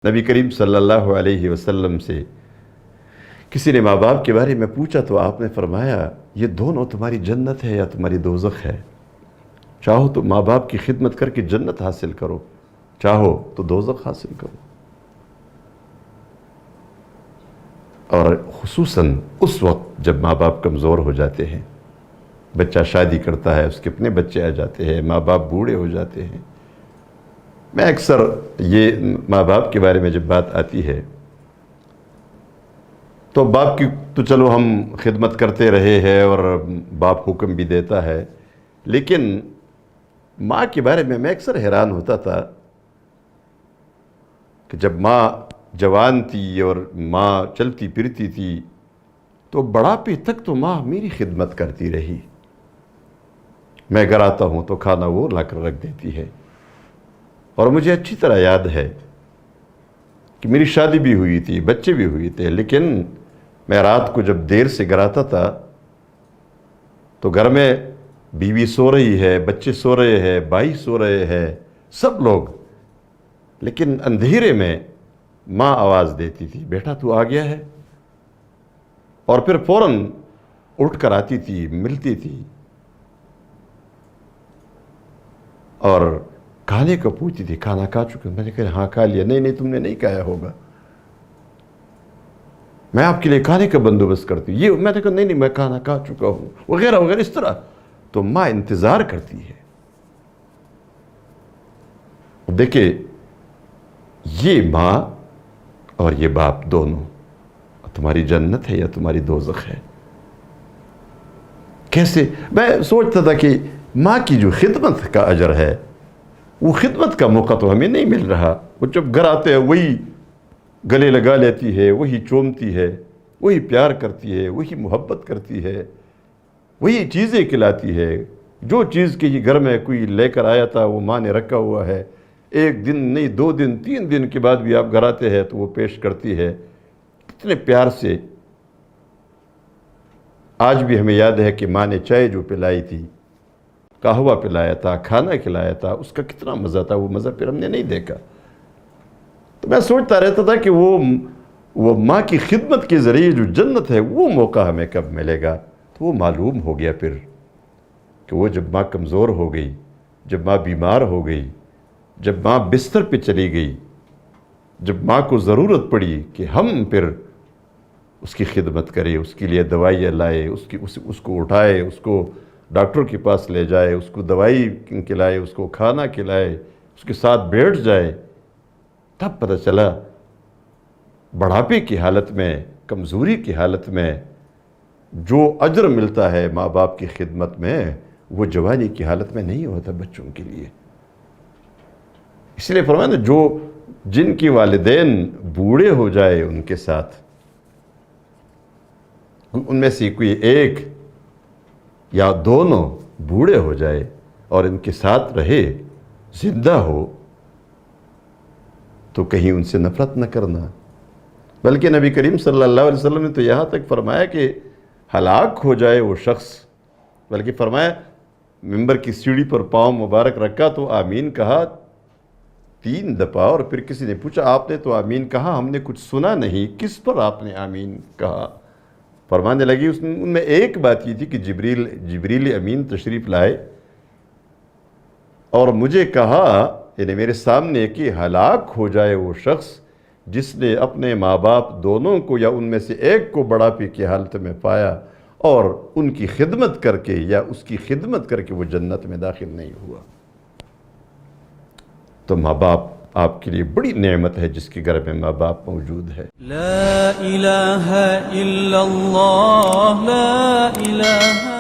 نبی کریم صلی اللہ علیہ وسلم سے کسی نے ماں باپ کے بارے میں پوچھا تو آپ نے فرمایا یہ دونوں تمہاری جنت ہے یا تمہاری دوزخ ہے۔ چاہو تو ماں باپ کی خدمت کر کے جنت حاصل کرو، چاہو تو دوزخ حاصل کرو۔ اور خصوصاً اس وقت جب ماں باپ کمزور ہو جاتے ہیں، بچہ شادی کرتا ہے، اس کے اپنے بچے آ جاتے ہیں، ماں باپ بوڑھے ہو جاتے ہیں۔ میں اکثر یہ ماں باپ کے بارے میں جب بات آتی ہے تو باپ کی تو چلو ہم خدمت کرتے رہے ہیں اور باپ حکم بھی دیتا ہے، لیکن ماں کے بارے میں اکثر حیران ہوتا تھا کہ جب ماں جوان تھی اور ماں چلتی پھرتی تھی تو بڑھاپے تک تو ماں میری خدمت کرتی رہی۔ میں گھر آتا ہوں تو کھانا وہ لا کر رکھ دیتی ہے، اور مجھے اچھی طرح یاد ہے کہ میری شادی بھی ہوئی تھی، بچے بھی ہوئے تھے، لیکن میں رات کو جب دیر سے گھر آتا تھا تو گھر میں بیوی سو رہی ہے، بچے سو رہے ہیں، بھائی سو رہے ہیں، سب لوگ، لیکن اندھیرے میں ماں آواز دیتی تھی، بیٹا تو آ گیا ہے، اور پھر فوراً اٹھ کر آتی تھی، ملتی تھی اور کھانے کو پوچھتی تھی، کھانا کھا چکے؟ میں نے کہا ہاں کھا لیا۔ نہیں تم نے نہیں کھایا ہوگا، میں آپ کے لیے کھانے کا بندوبست کرتی ہوں۔ یہ میں نے کہا نہیں میں کھانا کھا چکا ہوں، وغیرہ وغیرہ اس طرح۔ تو ماں انتظار کرتی ہے۔ دیکھیں یہ ماں اور یہ باپ دونوں تمہاری جنت ہے یا تمہاری دوزخ ہے۔ کیسے؟ میں سوچتا تھا کہ ماں کی جو خدمت کا اجر ہے، وہ خدمت کا موقع تو ہمیں نہیں مل رہا۔ وہ جب گھر آتے ہیں وہی گلے لگا لیتی ہے، وہی چومتی ہے، وہی پیار کرتی ہے، وہی محبت کرتی ہے، وہی چیزیں کھلاتی ہے۔ جو چیز کہ یہ گھر میں کوئی لے کر آیا تھا وہ ماں نے رکھا ہوا ہے، ایک دن نہیں، 2 دن 3 دن کے بعد بھی آپ گھر آتے ہیں تو وہ پیش کرتی ہے کتنے پیار سے۔ آج بھی ہمیں یاد ہے کہ ماں نے چائے جو پلائی تھی، قہوہ پلایا تھا، کھانا کھلایا تھا، اس کا کتنا مزہ تھا، وہ مزہ پھر ہم نے نہیں دیکھا۔ تو میں سوچتا رہتا تھا کہ وہ ماں کی خدمت کے ذریعے جو جنت ہے وہ موقع ہمیں کب ملے گا؟ تو وہ معلوم ہو گیا پھر کہ وہ جب ماں کمزور ہو گئی، جب ماں بیمار ہو گئی، جب ماں بستر پہ چلی گئی، جب ماں کو ضرورت پڑی کہ ہم پھر اس کی خدمت کریں، اس کے لیے دوائیاں لائے، اس کو اٹھائے، اس کو ڈاکٹر کے پاس لے جائے، اس کو دوائی کھلائے، اس کو کھانا کھلائے، اس کے ساتھ بیٹھ جائے، تب پتہ چلا بڑھاپے کی حالت میں، کمزوری کی حالت میں جو اجر ملتا ہے ماں باپ کی خدمت میں، وہ جوانی کی حالت میں نہیں ہوتا بچوں کے لیے۔ اس لیے فرمایا نا، جن کے والدین بوڑھے ہو جائے ان کے ساتھ، ان میں سے کوئی ایک یا دونوں بوڑھے ہو جائے اور ان کے ساتھ رہے، زندہ ہو، تو کہیں ان سے نفرت نہ کرنا۔ بلکہ نبی کریم صلی اللہ علیہ وسلم نے تو یہاں تک فرمایا کہ ہلاک ہو جائے وہ شخص، بلکہ فرمایا ممبر کی سیڑھی پر پاؤں مبارک رکھا تو آمین کہا 3 دفعہ، اور پھر کسی نے پوچھا آپ نے تو آمین کہا، ہم نے کچھ سنا نہیں، کس پر آپ نے آمین کہا؟ فرمانے لگی ان میں ایک بات یہ تھی کہ جبریل امین تشریف لائے اور مجھے کہا، یعنی میرے سامنے، کہ ہلاک ہو جائے وہ شخص جس نے اپنے ماں باپ دونوں کو یا ان میں سے ایک کو بڑھاپے کی حالت میں پایا اور ان کی خدمت کر کے یا اس کی خدمت کر کے وہ جنت میں داخل نہیں ہوا۔ تو ماں باپ آپ کے لیے بڑی نعمت ہے جس کے گھر میں ماں باپ موجود ہے۔ لا الہ الا اللہ، لا الہ